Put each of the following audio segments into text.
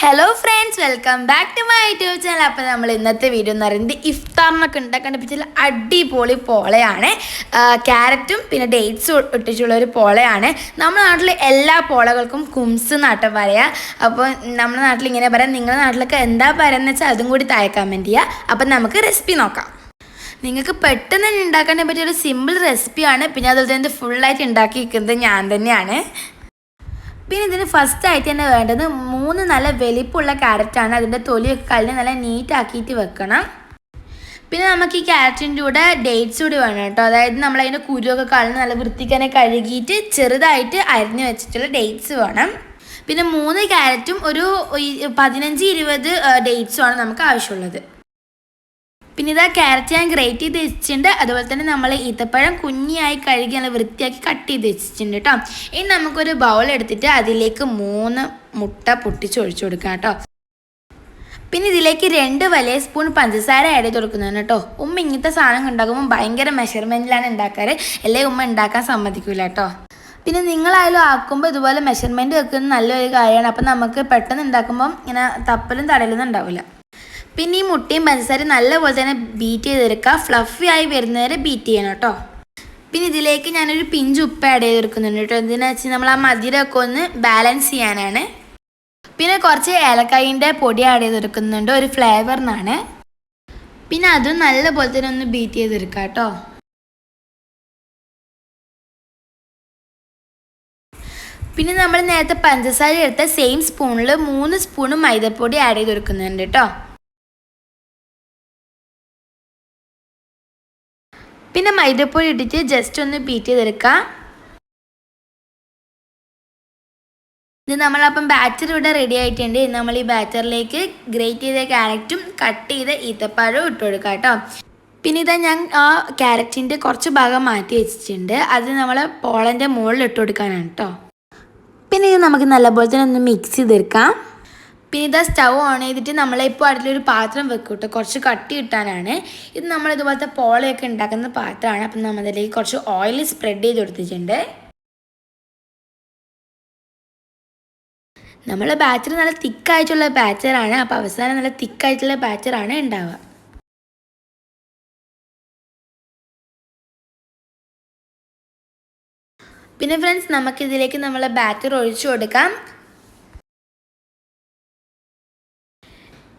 Hello friends, welcome back to my YouTube channel. അപ്പോൾ നമ്മൾ ഇന്നത്തെ വീഡിയോ എന്ന് പറയുന്നത് ഇഫ്താറിനൊക്കെ ഉണ്ടാക്കാൻ പറ്റിയ അടിപൊളി പോളയാണ്. ക്യാരറ്റും പിന്നെ ഡേറ്റ്സും ഇട്ടിട്ടുള്ള ഒരു പോളയാണ്. നമ്മുടെ നാട്ടിൽ എല്ലാ പോളകൾക്കും കുംസ് നാട്ടം പറയാം. അപ്പോൾ നമ്മുടെ നാട്ടിൽ ഇങ്ങനെ പറയാം. നിങ്ങളുടെ നാട്ടിലൊക്കെ എന്താ പറയുന്നത് വെച്ചാൽ അതും കൂടി താഴെ കമൻറ്റ് ചെയ്യുക. അപ്പം നമുക്ക് റെസിപ്പി നോക്കാം. നിങ്ങൾക്ക് പെട്ടെന്ന് തന്നെ ഉണ്ടാക്കാൻ പറ്റിയൊരു സിമ്പിൾ റെസിപ്പിയാണ്. പിന്നെ അതുപോലെ തന്നെ ഫുള്ളായിട്ട് ഉണ്ടാക്കിയിരിക്കുന്നത് ഞാൻ തന്നെയാണ്. പിന്നെ ഇതിന് ഫസ്റ്റായിട്ട് തന്നെ വേണ്ടത് 3 നല്ല വലിപ്പമുള്ള ക്യാരറ്റാണ്. അതിൻ്റെ തൊലിയൊക്കെ കളഞ്ഞ് നല്ല നീറ്റാക്കിയിട്ട് വെക്കണം. പിന്നെ നമുക്ക് ഈ ക്യാരറ്റിൻ്റെ കൂടെ ഡേറ്റ്സ് കൂടി വേണം കേട്ടോ. അതായത് നമ്മളതിൻ്റെ കുരുവൊക്കെ കളഞ്ഞ് നല്ല വൃത്തിക്ക് തന്നെ കഴുകിയിട്ട് ചെറുതായിട്ട് അരിഞ്ഞ് വെച്ചിട്ടുള്ള ഡേറ്റ്സ് വേണം. പിന്നെ 3 ക്യാരറ്റും ഒരു 15-20 ഡേറ്റ്സുമാണ് നമുക്ക് ആവശ്യമുള്ളത്. പിന്നെ ഇതാ ക്യാരറ്റ് ഞാൻ ഗ്രേറ്റ് ചെയ്ത് വെച്ചിട്ടുണ്ട്. അതുപോലെ തന്നെ നമ്മൾ ഈത്തപ്പഴം കുഞ്ഞിയായി കഴുകി നല്ല വൃത്തിയാക്കി കട്ട് ചെയ്ത് വെച്ചിട്ടുണ്ട് കേട്ടോ. ഇനി നമുക്കൊരു ബൗൾ എടുത്തിട്ട് അതിലേക്ക് 3 മുട്ട പൊട്ടിച്ച് ഒഴിച്ചു കൊടുക്കാം കേട്ടോ. പിന്നെ ഇതിലേക്ക് 2 വലിയ സ്പൂൺ പഞ്ചസാര ആഡ് ചെയ്ത് കൊടുക്കുന്നതാണ് കേട്ടോ. ഉമ്മ ഇങ്ങനത്തെ സാധനം ഉണ്ടാക്കുമ്പോൾ ഭയങ്കര മെഷർമെൻറ്റിലാണ് ഉണ്ടാക്കാറ്. അല്ലെങ്കിൽ ഉമ്മ ഉണ്ടാക്കാൻ സമ്മതിക്കില്ല കേട്ടോ. പിന്നെ നിങ്ങളായാലും ആക്കുമ്പോൾ ഇതുപോലെ മെഷർമെൻറ്റ് വെക്കുന്നത് നല്ലൊരു കാര്യമാണ്. അപ്പം നമുക്ക് പെട്ടെന്ന് ഉണ്ടാക്കുമ്പം ഇങ്ങനെ തപ്പലും തടയലൊന്നും ഉണ്ടാവില്ല. പിന്നെ ഈ മുട്ടയും പഞ്ചസാരയും നല്ലപോലെ തന്നെ ബീറ്റ് ചെയ്തെടുക്കുക. ഫ്ലഫി ആയി വരുന്നവരെ ബീറ്റ് ചെയ്യണം കേട്ടോ. പിന്നെ ഇതിലേക്ക് ഞാനൊരു പിഞ്ച് ഉപ്പ് ആഡ് ചെയ്തെടുക്കുന്നുണ്ട് കേട്ടോ. എന്തിനാ വെച്ചാൽ നമ്മൾ ആ മധുരമൊക്കെ ഒന്ന് ബാലൻസ് ചെയ്യാനാണ്. പിന്നെ കുറച്ച് ഏലക്കായിൻ്റെ പൊടി ആഡ് ചെയ്തെടുക്കുന്നുണ്ട് ഒരു ഫ്ലേവറിനാണ്. പിന്നെ അതും നല്ലപോലെ തന്നെ ഒന്ന് ബീറ്റ് ചെയ്തെടുക്കുക കേട്ടോ. പിന്നെ നമ്മൾ നേരത്തെ പഞ്ചസാര എടുത്ത സെയിം സ്പൂണിൽ 3 സ്പൂണ് മൈദപ്പൊടി ആഡ് ചെയ്തെടുക്കുന്നുണ്ട് കേട്ടോ. പിന്നെ മൈദപ്പൊടി ഇട്ടിട്ട് ജസ്റ്റ് ഒന്ന് ബീറ്റ് ചെയ്തെടുക്കാം. ഇത് നമ്മളപ്പം ബാറ്റർ ഇവിടെ റെഡി ആയിട്ടുണ്ട്. നമ്മൾ ഈ ബാറ്ററിലേക്ക് ഗ്രേറ്റ് ചെയ്ത ക്യാരറ്റും കട്ട് ചെയ്ത ഈത്തപ്പഴവും ഇട്ട് കൊടുക്കാം കേട്ടോ. പിന്നെ ഇതാ ഞാൻ ആ ക്യാരറ്റിൻ്റെ കുറച്ച് ഭാഗം മാറ്റി വെച്ചിട്ടുണ്ട്. അത് നമ്മൾ പോളൻ്റെ മുകളിൽ ഇട്ട് കൊടുക്കാനാണ് കേട്ടോ. പിന്നെ ഇത് നമുക്ക് നല്ലപോലെ തന്നെ ഒന്ന് മിക്സ് ചെയ്തെടുക്കാം. പിന്നെ ഇതാ സ്റ്റൗ ഓൺ ചെയ്തിട്ട് നമ്മളിപ്പോൾ അടുത്തൊരു പാത്രം വെക്കും കേട്ടോ. കുറച്ച് കട്ടി കിട്ടാനാണ്. ഇത് നമ്മളിതുപോലത്തെ പോളയൊക്കെ ഉണ്ടാക്കുന്ന പാത്രമാണ്. അപ്പം നമ്മളിതിലേക്ക് കുറച്ച് ഓയിൽ സ്പ്രെഡ് ചെയ്ത് കൊടുത്തിട്ടുണ്ട്. നമ്മളെ ബാറ്റർ നല്ല തിക്കായിട്ടുള്ള ബാറ്ററാണ്. അപ്പോൾ അവസാനം നല്ല തിക്കായിട്ടുള്ള ബാറ്ററാണ് ഉണ്ടാവുക. പിന്നെ ഫ്രണ്ട്സ്, നമുക്കിതിലേക്ക് നമ്മളെ ബാറ്റർ ഒഴിച്ചു കൊടുക്കാം.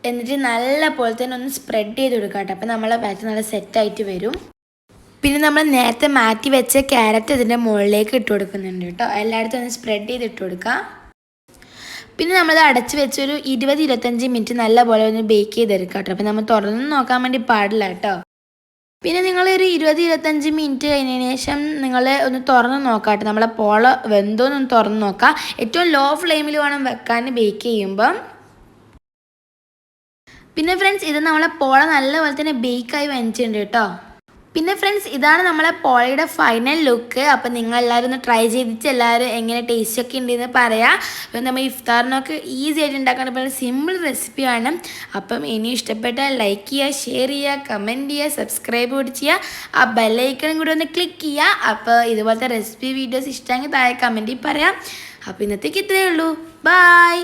എന്നിട്ട് നല്ല പോലെ തന്നെ ഒന്ന് സ്പ്രെഡ് ചെയ്ത് കൊടുക്കാം കേട്ടോ. അപ്പോൾ നമ്മളെ ബാറ്റർ നല്ല സെറ്റായിട്ട് വരും. പിന്നെ നമ്മൾ നേരത്തെ മാറ്റി വെച്ച ക്യാരറ്റ് ഇതിൻ്റെ മുകളിലേക്ക് ഇട്ട് കൊടുക്കുന്നുണ്ട് കേട്ടോ. എല്ലായിടത്തും ഒന്ന് സ്പ്രെഡ് ചെയ്ത് ഇട്ട് കൊടുക്കാം. പിന്നെ നമ്മളത് അടച്ച് വെച്ചൊരു 20-25 മിനിറ്റ് നല്ല പോലെ ഒന്ന് ബേക്ക് ചെയ്തെടുക്കാം കേട്ടോ. അപ്പോൾ നമ്മൾ തുറന്ന് നോക്കാൻ വേണ്ടി പാടില്ല കേട്ടോ. പിന്നെ നിങ്ങളൊരു 20-25 മിനിറ്റ് കഴിഞ്ഞതിന് ശേഷം നിങ്ങൾ ഒന്ന് തുറന്ന് നോക്കാം കേട്ടോ. നമ്മളെ പോള വെന്തോന്നൊന്ന് തുറന്ന് നോക്കാം. ഏറ്റവും ലോ ഫ്ലെയിമിൽ വേണം വെക്കാൻ ബേക്ക് ചെയ്യുമ്പം. പിന്നെ ഫ്രണ്ട്സ്, ഇത് നമ്മളെ പോള നല്ലപോലെ തന്നെ ബേക്കായി വന്നിട്ടുണ്ട് കേട്ടോ. പിന്നെ ഫ്രണ്ട്സ്, ഇതാണ് നമ്മളെ പോളയുടെ ഫൈനൽ ലുക്ക്. അപ്പം നിങ്ങളെല്ലാവരും ഒന്ന് ട്രൈ ചെയ്തിട്ട് എല്ലാവരും എങ്ങനെ ടേസ്റ്റൊക്കെ ഉണ്ടെന്ന് പറയാം. അപ്പം നമ്മൾ ഇഫ്താറിനൊക്കെ ഈസി ആയിട്ട് ഉണ്ടാക്കാൻ പറ്റുന്ന സിമ്പിൾ റെസിപ്പിയാണ്. അപ്പം ഇനി ഇഷ്ടപ്പെട്ടാൽ ലൈക്ക് ചെയ്യുക, ഷെയർ ചെയ്യുക, കമൻറ്റ് ചെയ്യുക, സബ്സ്ക്രൈബ് കൂടി ചെയ്യുക. ആ ബെല്ലൈക്കണും കൂടി ഒന്ന് ക്ലിക്ക് ചെയ്യുക. അപ്പോൾ ഇതുപോലത്തെ റെസിപ്പി വീഡിയോസ് ഇഷ്ടമെങ്കിൽ താഴെ കമൻറ്റിൽ പറയാം. അപ്പോൾ ഇന്നത്തേക്ക് ഇത്രയേ ഉള്ളൂ. ബൈ.